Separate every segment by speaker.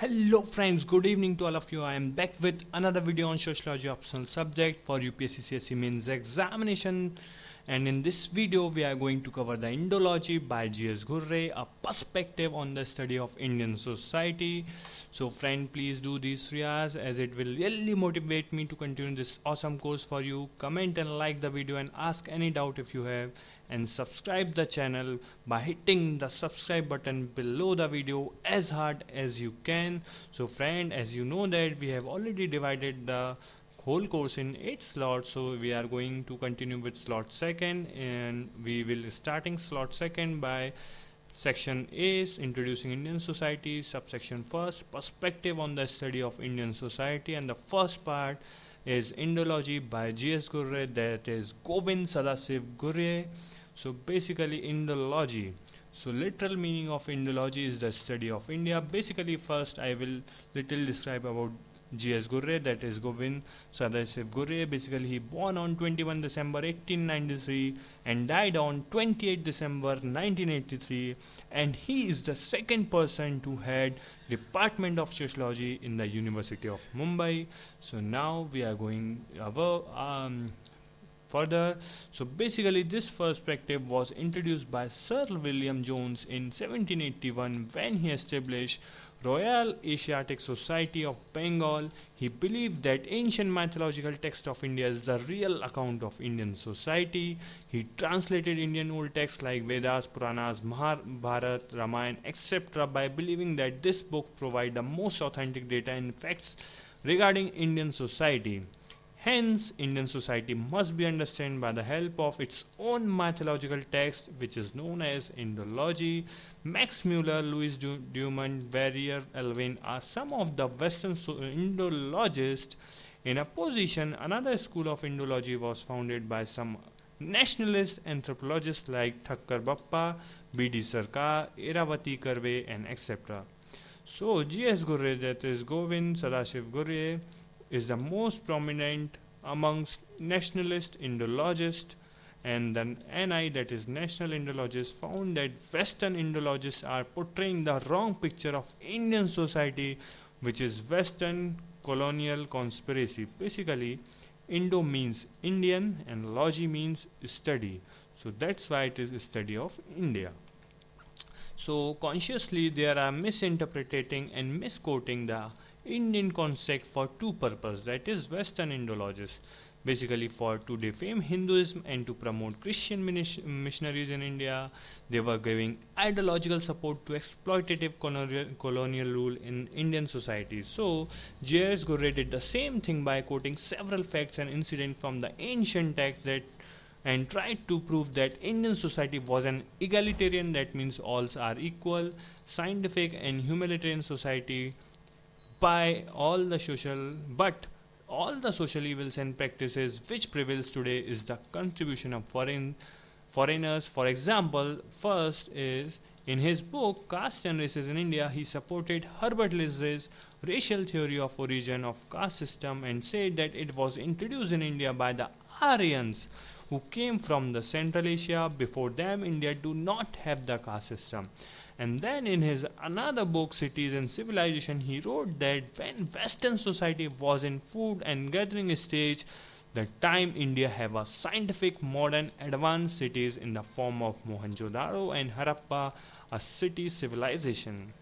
Speaker 1: Hello friends, good evening to all of you. I am back with another video on sociology optional subject for UPSC CSE means examination, and in this video we are going to cover the Indology by G.S. Ghurye, a perspective on the study of Indian society. So friend, please do these riyas as it will really motivate me to continue this awesome course for you. Comment and like the video and ask any doubt if you have, and subscribe the channel by hitting the subscribe button below the video as hard as you can. So friend, as you know that we have already divided the whole course in 8 slots, so we are going to continue with slot second, and we will starting slot second by section A, introducing Indian society, subsection first, perspective on the study of Indian society, and the first part is Indology by G.S. Ghurye, that is Govind Sadasiv Ghurye. So basically Indology, so literal meaning of Indology is the study of India. Basically first I will little describe about G.S. Ghurye, that is Govind Sadasiv Ghurye. Basically he born on 21 December 1893 and died on 28 December 1983, and he is the second person to head Department of Sociology in the University of Mumbai. So now we are going above further. So basically this perspective was introduced by Sir William Jones in 1781 when he established Royal Asiatic Society of Bengal. He believed that ancient mythological text of India is the real account of Indian society. He translated Indian old texts like Vedas, Puranas, Mahabharata, Ramayana, etc. by believing that this book provide the most authentic data and facts regarding Indian society. Hence, Indian society must be understood by the help of its own mythological text, which is known as Indology. Max Muller, Louis Dumont, Barrier, Elvin are some of the Western Indologists. In opposition, another school of Indology was founded by some nationalist anthropologists like Thakkar Bappa, B.D. Sarkar, Iravati Karve, and etc. So, G.S. Ghurye, that is Govind Sadasiv Ghurye, is the most prominent amongst nationalist Indologists, and the NI, that is National Indologists, found that Western Indologists are portraying the wrong picture of Indian society, which is Western colonial conspiracy. Basically, Indo means Indian and logy means study, so that's why it is a study of India. So consciously they are misinterpreting and misquoting the Indian concept for two purposes, that is Western Indologists, basically for to defame Hinduism and to promote Christian missionaries in India. They were giving ideological support to exploitative colonial rule in Indian society. So J.S. Ghurye did the same thing by quoting several facts and incidents from the ancient texts that and tried to prove that Indian society was an egalitarian, that means all are equal, scientific and humanitarian society by all the social evils and practices which prevails today is the contribution of foreigners. For example, first is in his book Caste and Races in India, he supported Herbert Lesse's racial theory of origin of caste system and said that it was introduced in India by the Aryans who came from the Central Asia. Before them, India do not have the caste system. And then in his another book, Cities and Civilization, he wrote that when Western society was in food and gathering stage, the time India have a scientific, modern, advanced cities in the form of Mohenjo-daro and Harappa, a city civilization.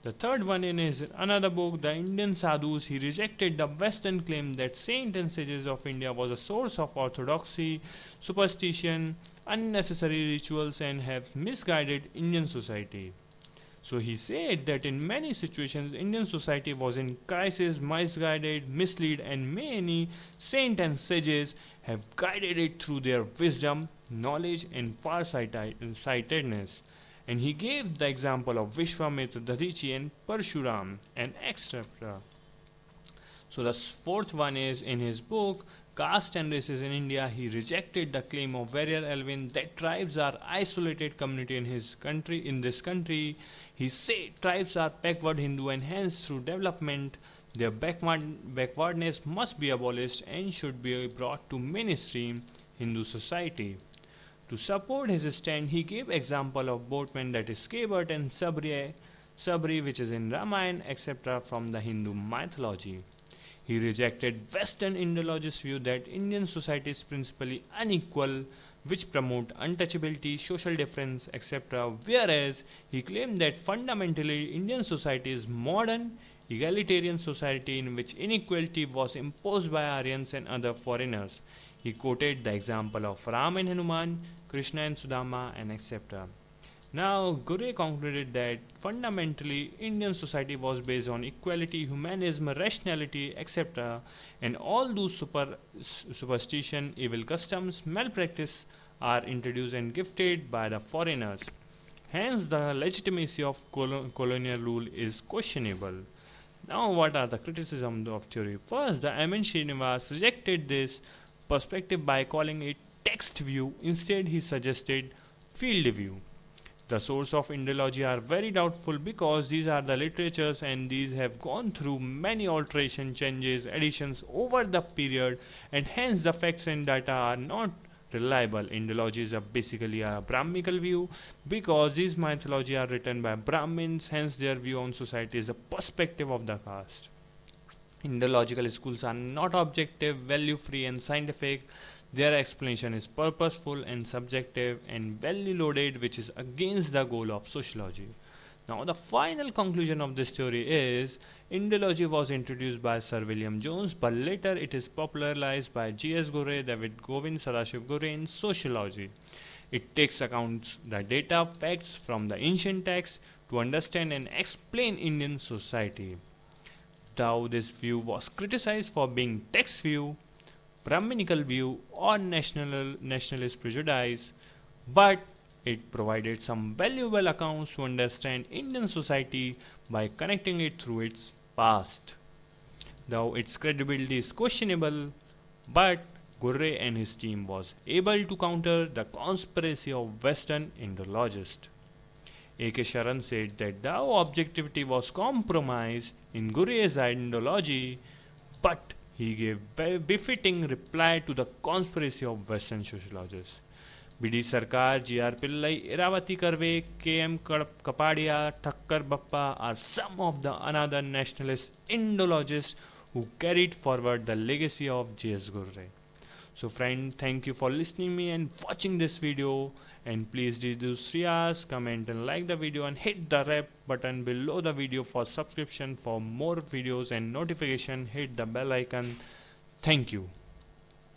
Speaker 1: The third one in his another book, The Indian Sadhus, he rejected the Western claim that saints and sages of India was a source of orthodoxy, superstition, unnecessary rituals, and have misguided Indian society. So he said that in many situations Indian society was in crisis, misguided, misled, and many saints and sages have guided it through their wisdom, knowledge, and far-sightedness. And he gave the example of Vishwamitra, Dadichi, and Parshuram, and etc. So the fourth one is in his book Caste and Races in India, he rejected the claim of Warrior Elvin that tribes are isolated community in his country. In this country, he said tribes are backward Hindu, and hence through development their backwardness must be abolished and should be brought to mainstream Hindu society. To support his stand, he gave example of boatmen, that is Cabot and Sabri, which is in Ramayana, etc., from the Hindu mythology. He rejected Western Indologist view that Indian society is principally unequal, which promote untouchability, social difference, etc., whereas he claimed that fundamentally Indian society is modern, egalitarian society in which inequality was imposed by Aryans and other foreigners. He quoted the example of Ram and Hanuman, Krishna and Sudama, and etc. Now, Ghurye concluded that fundamentally Indian society was based on equality, humanism, rationality, etc., and all those superstition, evil customs, malpractice are introduced and gifted by the foreigners. Hence, the legitimacy of colonial rule is questionable. Now, what are the criticisms of theory? First, the M.N. Srinivas rejected this perspective by calling it text view. Instead, he suggested field view. The source of Indology are very doubtful because these are the literatures and these have gone through many alteration, changes, additions over the period, and hence the facts and data are not reliable. Indology is basically a Brahmical view because these mythology are written by Brahmins, hence their view on society is a perspective of the caste. Indological schools are not objective, value free, and scientific. Their explanation is purposeful and subjective and value loaded, which is against the goal of sociology. Now, the final conclusion of this theory is Indology was introduced by Sir William Jones, but later it is popularized by G.S. Ghurye, David Govind Sadashiv Ghurye in sociology. It takes account the data, facts from the ancient texts to understand and explain Indian society. Though this view was criticized for being text view, Brahminical view, or nationalist prejudice, but it provided some valuable accounts to understand Indian society by connecting it through its past. Though its credibility is questionable, but Ghurye and his team was able to counter the conspiracy of Western Indologists. A.K. Sharan said that though objectivity was compromised in Ghurye's Indology, but he gave befitting reply to the conspiracy of Western sociologists. B.D. Sarkar, G.R. Pillai, Iravati Karve, K.M. Kapadia, Thakkar Bappa are some of the another nationalist Indologists who carried forward the legacy of G.S. Ghurye. So friend, thank you for listening me and watching this video, and please do shares, comment and like the video and hit the red button below the video for subscription for more videos and notification. Hit the bell icon. Thank you.